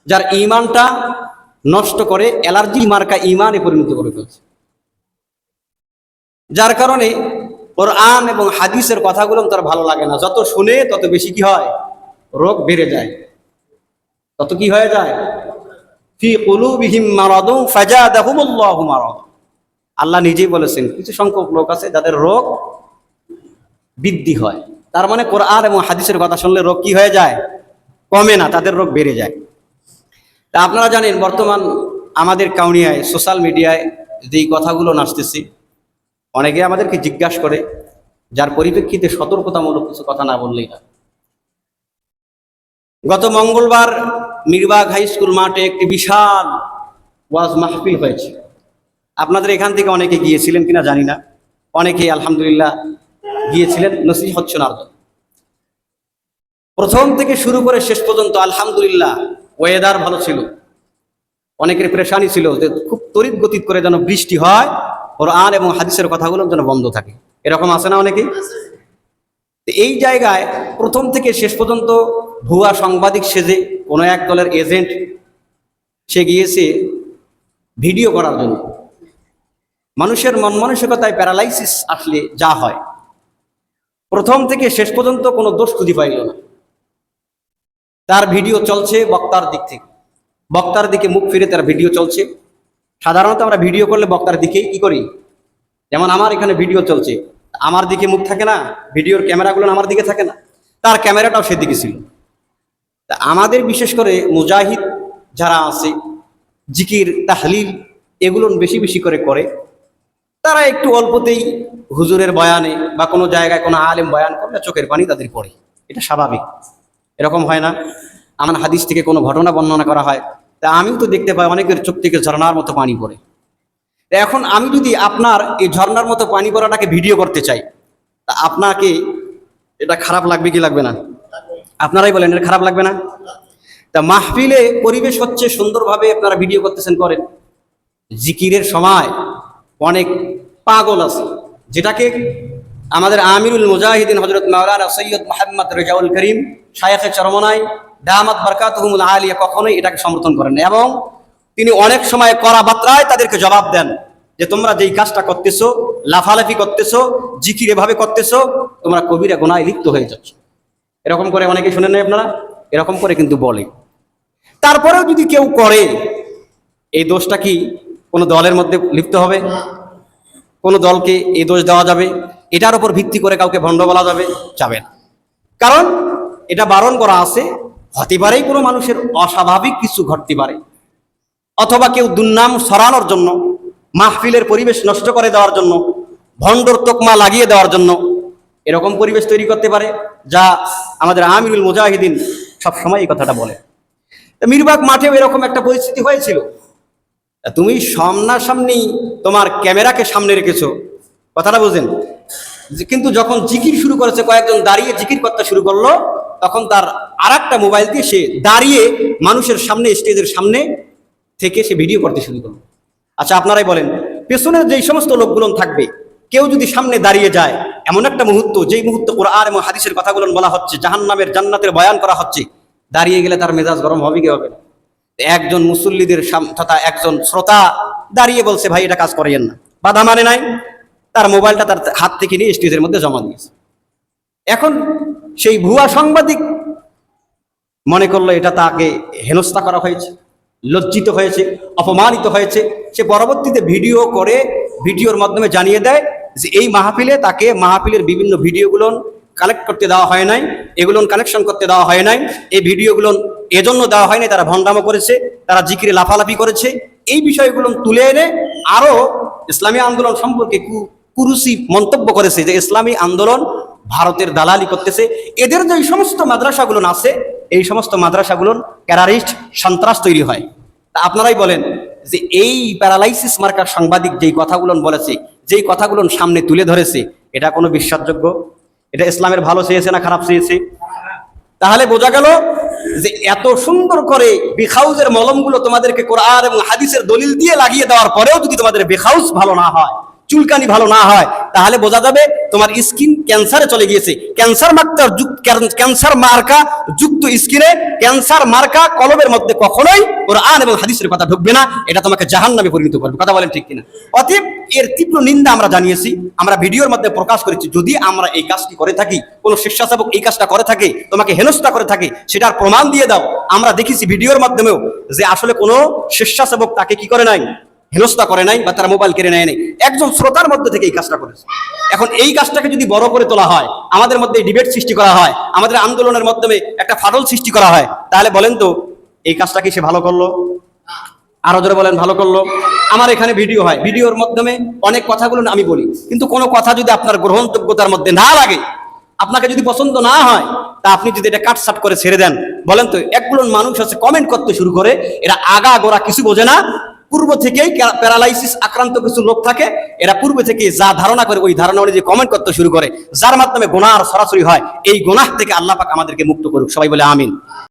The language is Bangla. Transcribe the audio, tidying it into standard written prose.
যার ঈমানটা নষ্ট করে, অ্যালার্জি মার্কা ঈমানে পরিণত করে ফেলছে। যার কারণে কোরআন এবং হাদিসের কথাগুলো তার ভালো লাগে না। যত শুনে তত বেশি কি হয়, রোগ বেড়ে যায়। তত কি হয়ে যায়, ফি কুলুবিহিম মারাদুন ফাজাদাহুমুল্লাহু মারাদ। আল্লাহ নিজেই বলেছেন কিছু সংখ্যক লোক আছে যাদের রোগ বৃদ্ধি হয়। তার মানে কোরআন এবং হাদিসের কথা শুনলে রোগ কি হয়ে যায়, কমে না, তাদের রোগ বেড়ে যায়। তা আপনারা জানেন বর্তমান আমাদের কাউনিয়ায় সোশ্যাল মিডিয়ায় যেই কথাগুলো আসতেছে, অনেকে আমাদেরকে জিজ্ঞাসা করে, যার পরিপ্রেক্ষিতে সতর্কতামূলক কিছু কথা না বললেই না। গত মঙ্গলবার মিরবাগ হাই স্কুল মাঠে একটি বিশাল ওয়াজ মাহফিল হয়েছে। আপনাদের এখান থেকে অনেকে গিয়েছিলেন কিনা জানি না, অনেকে আলহামদুলিল্লাহ গিয়েছিলেন নসিহত শোনার জন্য। প্রথম থেকে শুরু করে শেষ পর্যন্ত আলহামদুলিল্লাহ ওয়েদার ভালো ছিল। অনেকের পেরেশানি ছিল যে খুব তড়িৎ গতিত করে যেন বৃষ্টি হয়, কোরআন এবং হাদিসের কথাগুলো যেন বন্ধ থাকে, এরকম আছে না অনেকেই। এই জায়গায় প্রথম থেকে শেষ পর্যন্ত ভুয়া সাংবাদিক সেজে কোনো এক দলের এজেন্ট সে গিয়েছে ভিডিও করার জন্য। মানুষের মন মানসিকতায় প্যারালাইসিস আসলে যা হয়, প্রথম থেকে শেষ পর্যন্ত কোনো দোষ খুঁজে পাইল না। তার ভিডিও চলছে বক্তার দিক থেকে, বক্তার দিকে মুখ ফিরে তার ভিডিও চলছে। সাধারণত আমরা ভিডিও করলে বক্তার দিকে কি করি, যেমন আমার এখানে ভিডিও চলছে, আমার দিকে মুখ থাকে না, ভিডিওর ক্যামেরাগুলো আমার দিকে থাকে না, তার ক্যামেরাটাও সেদিকে ছিল। তা আমাদের বিশেষ করে মুজাহিদ যারা আছে, জিকির তাহলিল এগুলো বেশি বেশি করে তারা একটু অল্পতেই হুজুরের বয়ানে বা কোনো জায়গায় কোনো আলেম বয়ান করলে চোখের পানি তাদের পড়ে, এটা স্বাভাবিক। এরকম হয় না? আমার হাদিস থেকে কোনো ঘটনা বর্ণনা করা হয়, তা আমিও তো দেখতে পাই অনেকের চোখ থেকে ঝর্ণার মতো পানি পড়ে। এখন আমি যদি আপনার এই ঝর্ণার মতো পানি পড়াটাকে ভিডিও করতে চাই, তা আপনাকে এটা খারাপ লাগবে কি লাগবে না? আপনারাই বলেন, এটা খারাপ লাগবে না? তা মাহফিলে পরিবেশ হচ্ছে সুন্দরভাবে, আপনারা ভিডিও করতেছেন করেন। জিকিরের সময় অনেক পাগল আছে, যেটাকে আমাদের আমিরুল মুজাহিদিন হযরত মাওলানা সৈয়দ মুহাম্মদ রেজাউল করিম শায়েখে চরমনাই দামাত বারকাতুহুমুল আলিয়া কখনোই এটাকে সমর্থন করেন না, এবং তিনি অনেক সময় কড়া বার্তায় তাদেরকে জবাব দেন যে তোমরা যেই কাজটা করতেছো, লাফালাফি করতেছো, জিকির এভাবে করতেছো, তোমরা কবিরা গুনাহে লিপ্ত হয়ে যাচ্ছ। এরকম করে অনেকে শুনেন নাই আপনারা? এরকম করে কিন্তু বলে। তারপরেও যদি কেউ করে, এই দোষটা কি কোনো দলের মধ্যে লিপ্ত হবে? কোনো দলকে এই দোষ দেওয়া যাবে? এটার উপর ভিত্তি করে কাউকে ভণ্ড বলা যাবে? যাবে না। কারণ এটা বারণ করা আছে, হতে পারেই কোনো মানুষের অস্বাভাবিক কিছু ঘটতে পারে, অথবা কেউ দুর্নাম ছড়ানোর জন্য, মাহফিলের পরিবেশ নষ্ট করে দেওয়ার জন্য, ভণ্ডর তোকমা লাগিয়ে দেওয়ার জন্য এরকম পরিবেশ তৈরি করতে পারে, যা আমাদের আমিরুল মুজাহিদিন সবসময় এই কথাটা বলে। মিরবাগ মাঠেও এরকম একটা পরিস্থিতি হয়েছিল। তুমি সামনাসামনি তোমার ক্যামেরাকে সামনে রেখেছো, কথাটা বুঝেন, কিন্তু যখন জিকির শুরু করেছে, কয়েকজন দাঁড়িয়ে জিকির করতে শুরু করলো, তখন তার আরেকটা মোবাইল দিয়ে সে দাঁড়িয়ে মানুষের সামনে, স্টেজের সামনে থেকে সে ভিডিও করতে শুরু করলো। আচ্ছা আপনারাই বলেন, পেছনে যেই সমস্ত লোকগুলো থাকবে, কেউ যদি সামনে দাঁড়িয়ে যায়, এমন একটা মুহূর্ত, যেই মুহূর্তে কোরআন এবং হাদিসের কথাগুলো বলা হচ্ছে, জাহান্নামের জান্নাতের বয়ান করা হচ্ছে, দাঁড়িয়ে গেলে তার মেজাজ গরম হবে কি হবে না? একজন মুসল্লিদের তথা একজন শ্রোতা দাঁড়িয়ে বলছে, ভাই এটা কাজ করিয়েন না, বাধা মানে নাই, তার মোবাইলটা তার হাত থেকে নিয়ে স্টেজের মধ্যে জমা দিয়েছে। এখন সেই ভুয়া সাংবাদিক মনে করলো এটা তাকে হেনস্থা করা হয়েছে, লজ্জিত হয়েছে, অপমানিত হয়েছে। সে পরবর্তীতে ভিডিও করে ভিডিওর মাধ্যমে জানিয়ে দেয় যে এই মাহফিলে তাকে মাহফিলের বিভিন্ন ভিডিওগুলো কালেক্ট করতে দেওয়া হয় নাই, এগুলো কানেকশন করতে দেওয়া হয় নাই, এই ভিডিওগুলো এজন্য দেওয়া হয়নি, তারা ভণ্ডামো করেছে, তারা জিকিরে লাফালাফি করেছে। এই বিষয়গুলো তুলে এনে আরো ইসলামী আন্দোলন সম্পর্কে কুরুচি মন্তব্য করেছে যে ইসলামী আন্দোলন ভারতের দালালি করতেছে। এদের যে সমস্ত মাদ্রাসাগুলো আছে, এই সমস্ত মাদ্রাসাগুলো টেররিস্ট সন্ত্রাস তৈরি হয়। তা আপনারাই বলেন যে এই প্যারালাইসিস মার্কার সাংবাদিক যেই কথাগুলো বলেছে, যেই কথাগুলো সামনে তুলে ধরেছে, এটা কোনো বিশ্বাসযোগ্য? এটা ইসলামের ভালো চেয়েছে না খারাপ চেয়েছে? তাহলে বোঝা গেল যে এত সুন্দর করে বেখাউজের মলমগুলো তোমাদেরকে কোরআন এবং হাদিসের দলিল দিয়ে লাগিয়ে দেওয়ার পরেও যদি তোমাদের বেখাউজ ভালো না হয়, চুলকানি ভালো না হয়, তাহলে বোঝা যাবে তোমার স্কিন ক্যান্সারে চলে গিয়েছে। ক্যান্সার মার্কা যুক্ত স্কিনে ক্যান্সার মার্কা কলবের মধ্যে কখনোই কোরআন এবং হাদিসের কথা ঢুকবে না, এটা তোমাকে জাহান্নামে পরিণত করবে। কথা বলেন ঠিক কিনা? অতএব এর তীব্র নিন্দা আমরা জানিয়েছি, আমরা ভিডিওর মধ্যে প্রকাশ করেছি। যদি আমরা এই কাজটি করে থাকি, কোন স্বেচ্ছাসেবক এই কাজটা করে থাকে, তোমাকে হেনস্থা করে থাকে, সেটার প্রমাণ দিয়ে দাও। আমরা দেখেছি ভিডিওর মাধ্যমেও যে আসলে কোনো স্বেচ্ছাসেবক তাকে কি করে নাই, হেনস্থা করে নাই, বা তারা মোবাইল কেড়ে নেয় নাই, একজন শ্রোতার মধ্যে থেকে এই কাজটা করেছে। এখন এই কাজটাকে যদি বড় করে তোলা হয়, আমাদের মধ্যে ডিবেট সৃষ্টি করা হয়, আমাদের আন্দোলনের মাধ্যমে একটা ফাটল সৃষ্টি করা হয়, তাহলে বলেন তো এই কাজটা কি সে ভালো করলো? আরো জোরে বলেন, ভালো করলো? আমার এখানে ভিডিও হয়, ভিডিওর মাধ্যমে অনেক কথাগুলো আমি বলি, কিন্তু কোনো কথা যদি আপনার গ্রহণযোগ্যতার মধ্যে না লাগে, আপনাকে যদি পছন্দ না হয়, তা আপনি যদি এটা কাটসাট করে ছেড়ে দেন, বলেন তো একগুলো মানুষ আছে কমেন্ট করতে শুরু করে, এরা আগা গোড়া কিছু বোঝে না, পূর্ব থেকেই প্যারালাইসিস আক্রান্ত কিছু লোক থাকে, এরা পূর্বে থেকে যা ধারণা করে ওই ধারণা অনুযায়ী কমেন্ট করতে শুরু করে, যার মাধ্যমে গুনাহ সরাসরি হয়। এই গুনাহ থেকে আল্লাহ পাক আমাদেরকে মুক্ত করুক, সবাই বলে আমিন।